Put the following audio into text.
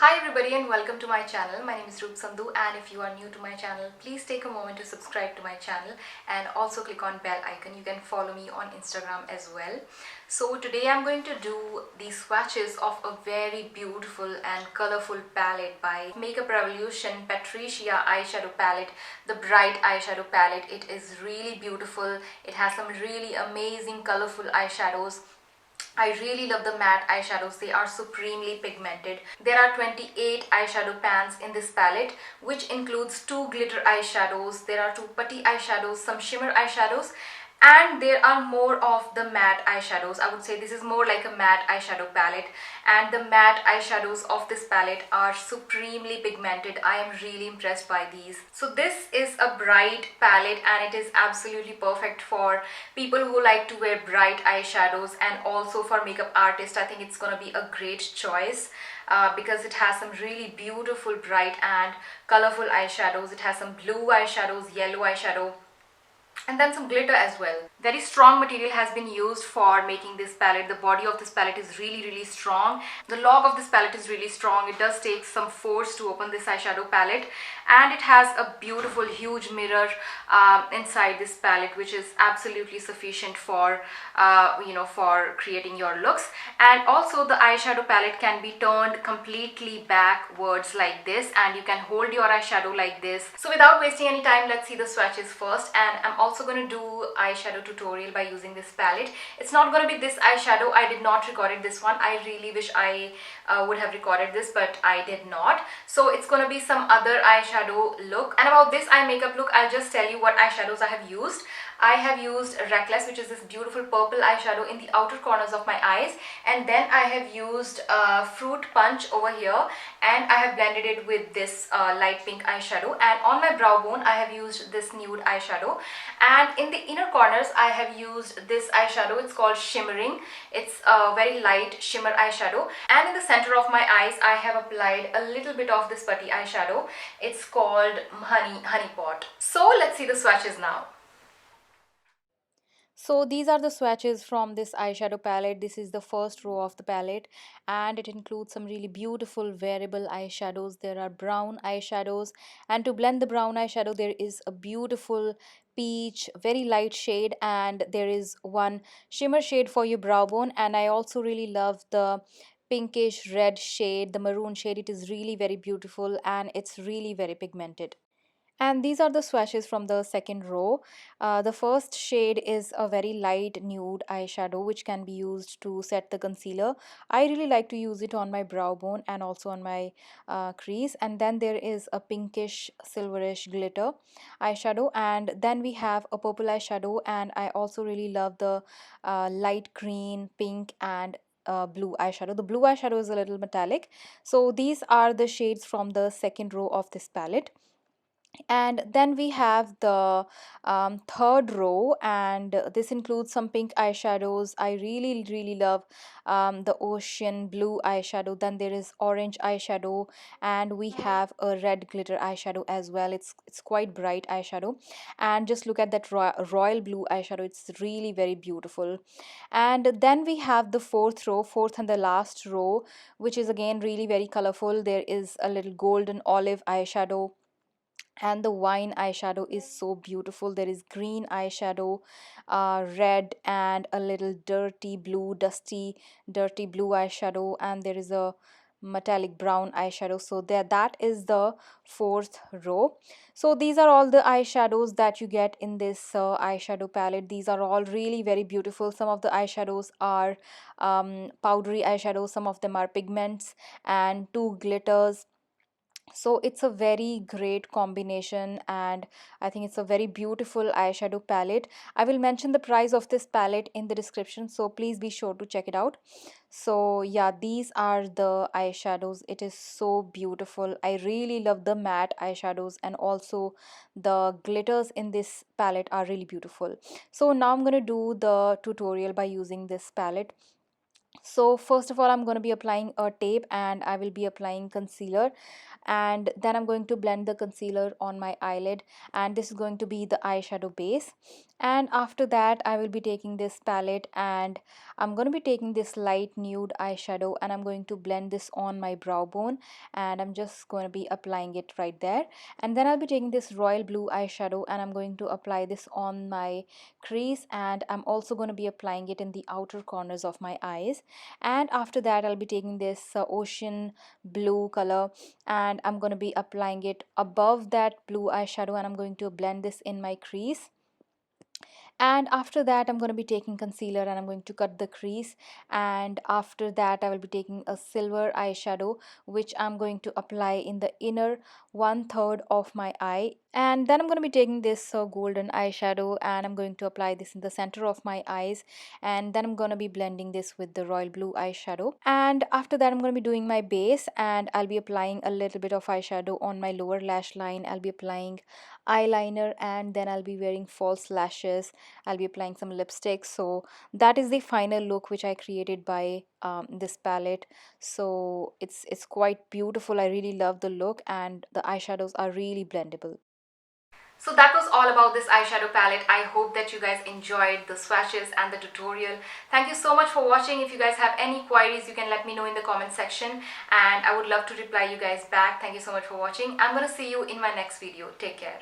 Hi everybody and welcome to my channel. My name is Roop Sandhu, and if you are new to my channel, please take a moment to subscribe to my channel and also click on bell icon. You can follow me on Instagram as well. So today I'm going to do the swatches of a very beautiful and colorful palette by Makeup Revolution Patricia eyeshadow palette, the bright eyeshadow palette. It is really beautiful. It has some really amazing colorful eyeshadows. I really love the matte eyeshadows. They are supremely pigmented. There are 28 eyeshadow pans in this palette, which includes 2 glitter eyeshadows. There are 2 putty eyeshadows, some shimmer eyeshadows, and there are more of the matte eyeshadows. I would say this is more like a matte eyeshadow palette, and the matte eyeshadows of this palette are supremely pigmented. I am really impressed by these. So this is a bright palette and it is absolutely perfect for people who like to wear bright eyeshadows, and also for makeup artists. I think it's gonna be a great choice. Because it has some really beautiful bright and colorful eyeshadows. It has some blue eyeshadows, yellow eyeshadow, and then some glitter as well. Very strong material has been used for making this palette. The body of this palette is really strong. The log of this palette is really strong. It does take some force to open this eyeshadow palette, and it has a beautiful huge mirror inside this palette, which is absolutely sufficient for for creating your looks. And also the eyeshadow palette can be turned completely backwards like this, and you can hold your eyeshadow like this. So without wasting any time, let's see the swatches first. And I'm also going to do eyeshadow tutorial by using this palette. It's not going to be this eyeshadow. I did not record this one. I really wish I would have recorded this, but I did not. So it's going to be some other eyeshadow look. And about this eye makeup look, I'll just tell you what eyeshadows I have used. I have used Reckless, which is this beautiful purple eyeshadow in the outer corners of my eyes, and then I have used Fruit Punch over here, and I have blended it with this light pink eyeshadow. And on my brow bone I have used this nude eyeshadow, and in the inner corners I have used this eyeshadow. It's called Shimmering. It's a very light shimmer eyeshadow. And in the center of my eyes I have applied a little bit of this putty eyeshadow. It's called Honey Pot. So let's see the swatches now. So these are the swatches from this eyeshadow palette. This is the first row of the palette, and it includes some really beautiful wearable eyeshadows. There are brown eyeshadows, and to blend the brown eyeshadow there is a beautiful peach very light shade, and there is one shimmer shade for your brow bone. And I also really love the pinkish red shade, the maroon shade. It is really very beautiful and it's really very pigmented. And these are the swatches from the second row. The first shade is a very light nude eyeshadow, which can be used to set the concealer. I really like to use it on my brow bone and also on my crease. And then there is a pinkish silverish glitter eyeshadow, and then we have a purple eyeshadow. And I also really love the light green, pink, and blue eyeshadow. The blue eyeshadow is a little metallic. So these are the shades from the second row of this palette. And then we have the third row, and this includes some pink eyeshadows. I really love the ocean blue eyeshadow. Then there is orange eyeshadow, and we have a red glitter eyeshadow as well. It's quite bright eyeshadow. And just look at that royal blue eyeshadow. It's really very beautiful. And then we have the fourth and the last row, which is again really very colorful. There is a little golden olive eyeshadow, and the wine eyeshadow is so beautiful. There is green eyeshadow, red, and a little dirty blue, dusty dirty blue eyeshadow, and there is a metallic brown eyeshadow. So that is the fourth row. So these are all the eyeshadows that you get in this eyeshadow palette. These are all really very beautiful. Some of the eyeshadows are powdery eyeshadows, some of them are pigments, and two glitters. So it's a very great combination, and I think it's a very beautiful eyeshadow palette. I will mention the price of this palette in the description, so please be sure to check it out. So yeah, these are the eyeshadows. It is so beautiful. I really love the matte eyeshadows, and also the glitters in this palette are really beautiful. So now I'm going to do the tutorial by using this palette. So first of all, I'm going to be applying a tape and I will be applying concealer, and then I'm going to blend the concealer on my eyelid, and this is going to be the eyeshadow base. And after that, I will be taking this palette and I'm going to be taking this light nude eyeshadow and I'm going to blend this on my brow bone, and I'm just going to be applying it right there. And then I'll be taking this royal blue eyeshadow and I'm going to apply this on my crease, and I'm also going to be applying it in the outer corners of my eyes. And after that, I'll be taking this ocean blue color and I'm going to be applying it above that blue eyeshadow, and I'm going to blend this in my crease. And after that, I'm going to be taking concealer and I'm going to cut the crease. And after that, I will be taking a silver eyeshadow which I'm going to apply in the inner 1/3 of my eye. And then I'm going to be taking this golden eyeshadow and I'm going to apply this in the center of my eyes. And then I'm going to be blending this with the royal blue eyeshadow. And after that, I'm going to be doing my base and I'll be applying a little bit of eyeshadow on my lower lash line. I'll be applying eyeliner and then I'll be wearing false lashes. I'll be applying some lipstick. So that is the final look which I created by this palette. So it's quite beautiful. I really love the look and the eyeshadows are really blendable. So that was all about this eyeshadow palette. I hope that you guys enjoyed the swatches and the tutorial. Thank you so much for watching. If you guys have any queries, you can let me know in the comment section and I would love to reply you guys back. Thank you so much for watching. I'm gonna see you in my next video. Take care.